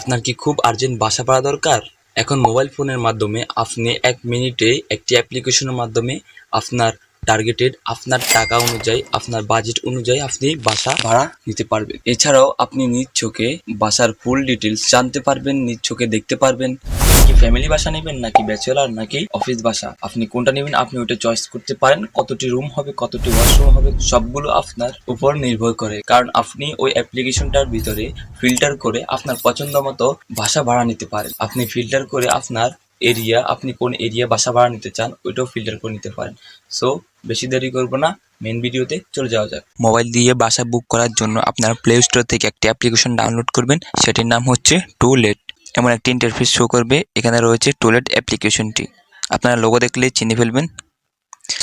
আপনার কি খুব আর্জেন্ট বাসা ভাড়া দরকার? এখন মোবাইল ফোনের মাধ্যমে আপনি ১ মিনিটে একটি অ্যাপ্লিকেশনের মাধ্যমে আপনার টার্গেটেড আপনার টাকা অনুযায়ী, আপনার বাজেট অনুযায়ী আপনি বাসা ভাড়া নিতে পারবেন। এছাড়াও আপনি নিজ চোখে বাসার ফুল ডিটেলস জানতে পারবেন, নিজ চোখে দেখতে পারবেন। কি ফ্যামিলি বাসা নেবেন নাকি ব্যাচেলর নাকি অফিস বাসা, আপনি কোনটা নেবেন আপনি ওটা চয়েস করতে পারেন। কতটি রুম হবে, কতটি ওয়াশরুম হবে, সবগুলো আপনার উপর নির্ভর করে, কারণ আপনি ওই অ্যাপ্লিকেশনটার ভিতরে ফিল্টার করে আপনার পছন্দ মতো বাসা ভাড়া নিতে পারেন। আপনি ফিল্টার করে আপনার এরিয়া, আপনি কোন এরিয়া বাসা ভাড়া নিতে চান ওইটাও ফিল্টার করে নিতে পারেন। সো বেশি দেরি করবো না, মেন ভিডিওতে চলে যাওয়া যাক। মোবাইল দিয়ে বাসা বুক করার জন্য আপনার প্লে স্টোর থেকে একটি অ্যাপ্লিকেশন ডাউনলোড করবেন, সেটির নাম হচ্ছে টু লেট। এমন একটি ইন্টারফেস শো করবে, এখানে রয়েছে টু লেট অ্যাপ্লিকেশনটি, আপনারা লোগো দেখলে চিনে ফেলবেন।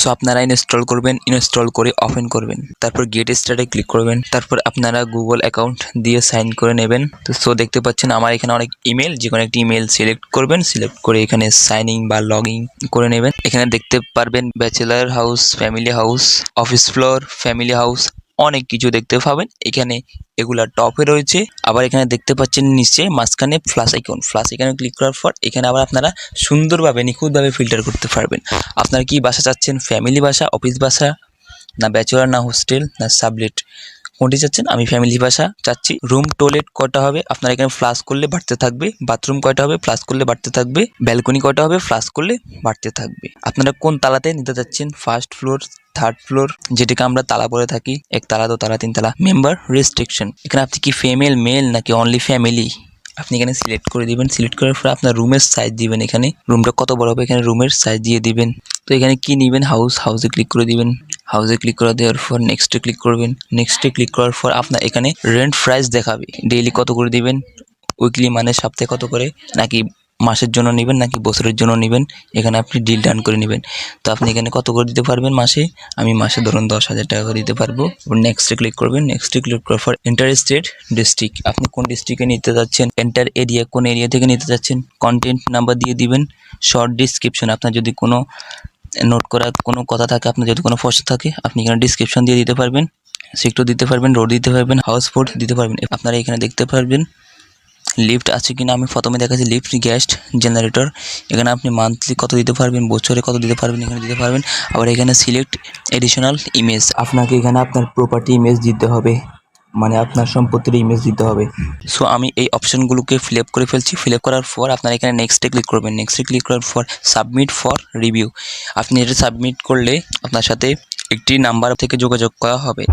সো আপনারা ইনস্টল করবেন, ইনস্টল করে ওপেন করবেন, তারপর গেট স্টার্টে ক্লিক করবেন, তারপর আপনারা গুগল অ্যাকাউন্ট দিয়ে সাইন করে নেবেন। তো সো দেখতে পাচ্ছেন আমার এখানে অনেক ইমেল, যে কোনো একটি ইমেল সিলেক্ট করবেন, সিলেক্ট করে এখানে সাইন ইন বা লগ ইন করে নেবেন। এখানে দেখতে পারবেন bachelor house, family house, office floor, family house, অনেক কিছু দেখতে পাবেন এখানে। এগুলা টপে রয়েছে, আবার এখানে দেখতে পাচ্ছেন নিচে মাঝখানে প্লাস আইকন, প্লাস আইকনে ক্লিক করার পর এখানে আবার আপনারা সুন্দরভাবে নিখুঁতভাবে ফিল্টার করতে পারবেন। আপনারা কি বাসা চাচ্ছেন, ফ্যামিলি বাসা, অফিস বাসা, না ব্যাচেলর, না হোস্টেল, না সাবলেট, কোনটি চাচ্ছেন? আমি ফ্যামিলি বাসা চাচ্ছি। রুম টয়লেট কয়টা হবে আপনারা এখানে প্লাস করলে বাড়তে থাকবে, বাথরুম কয়টা হবে প্লাস করলে বাড়তে থাকবে, ব্যালকনি কয়টা হবে প্লাস করলে বাড়তে থাকবে। আপনারা কোন তালাতে নিতে চাচ্ছেন, ফার্স্ট ফ্লোর, থার্ড ফ্লোর, যেটাকে আমরা তালা বলে থাকি, 1 তালা, 2 তালা, 3 তালা। মেম্বার রেস্ট্রিকশন, এখানে আপনি কি ফিমেল, মেল নাকি অনলি ফ্যামিলি আপনি এখানে সিলেক্ট করে দিবেন। সিলেক্ট করার পর আপনার রুমের সাইজ দিবেন, এখানে রুমটা কত বড় হবে এখানে রুমের সাইজ দিয়ে দিবেন। তো এখানে কি নেবেন, হাউস, হাউসে ক্লিক করে দিবেন। হাউসে ক্লিক করে দেওয়ার পর নেক্সটে ক্লিক করবেন। নেক্সটে ক্লিক করার পর আপনার এখানে রেন্ট প্রাইস দেখাবে, ডেইলি কত করে দিবেন, উইকলি মানে সপ্তাহে কত করে, নাকি মাসের জন্য নেবেন নাকি বছরের জন্য নেবেন, এখানে আপনি ডিল ডান করে নেবেন। তো আপনি এখানে কত করে দিতে পারবেন মাসে, আমি মাসে ধরুন 10,000 টাকা করে দিতে পারবো। নেক্সটে ক্লিক করবেন। নেক্সটে ক্লিক করার পর এন্টার স্টেট, ডিস্ট্রিক্ট, আপনি কোন ডিস্ট্রিক্টে নিতে যাচ্ছেন, এন্টার এরিয়া, কোন এরিয়া থেকে নিতে যাচ্ছেন, কন্টেন্ট নাম্বার দিয়ে দিবেন। শর্ট ডিসক্রিপশন, আপনার যদি কোনো নোট করা কোনো কথা থাকে, আপনার যদি কোনো প্রশ্ন থাকে আপনি এখানে ডিসক্রিপশন দিয়ে দিতে পারবেন। সেক্টর দিতে পারবেন, রোড দিতে পারবেন, হাউস বোট দিতে পারবেন। আপনারা এখানে দেখতে পারবেন লিফট আছে কিনা। আমি প্রথমে দেখাচ্ছি লিফট, গ্যাস, জেনারেটর। এখানে আপনি মান্থলি কত দিতে পারবেন, বছরে কত দিতে পারবেন এখানে দিতে পারবেন। আবার এখানে সিলেক্ট এডিশনাল ইমেজ, আপনাকে এখানে আপনার প্রপার্টি ইমেজ দিতে হবে, মানে আপনার সম্পত্তির ইমেজ দিতে হবে। সো আমি এই অপশনগুলোকে ফিল আপ করে ফেলছি। ফিল আপ করার পর আপনারা এখানে নেক্সটে ক্লিক করবেন। নেক্সটে ক্লিক করার পর সাবমিট ফর রিভিউ, আপনি এটা সাবমিট করলে আপনার সাথে একটি নাম্বার থেকে যোগাযোগ করা হবে।